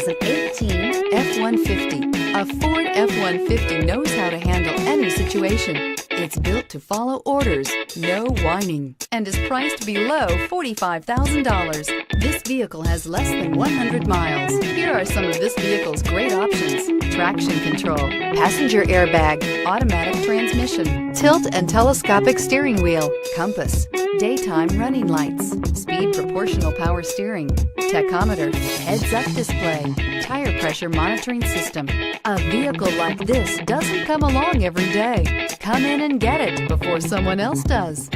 2018 F-150. A Ford F-150 knows how to handle any situation. It's built to follow orders, no whining, and is priced below $45,000. This vehicle has less than 100 miles. Here are some of this vehicle's great options: traction control, passenger airbag, automatic transmission, tilt and telescopic steering wheel, compass, daytime running lights, speed proportional power steering, tachometer, heads-up display, tire pressure monitoring system. A vehicle like this doesn't come along every day. Come in and get it before someone else does.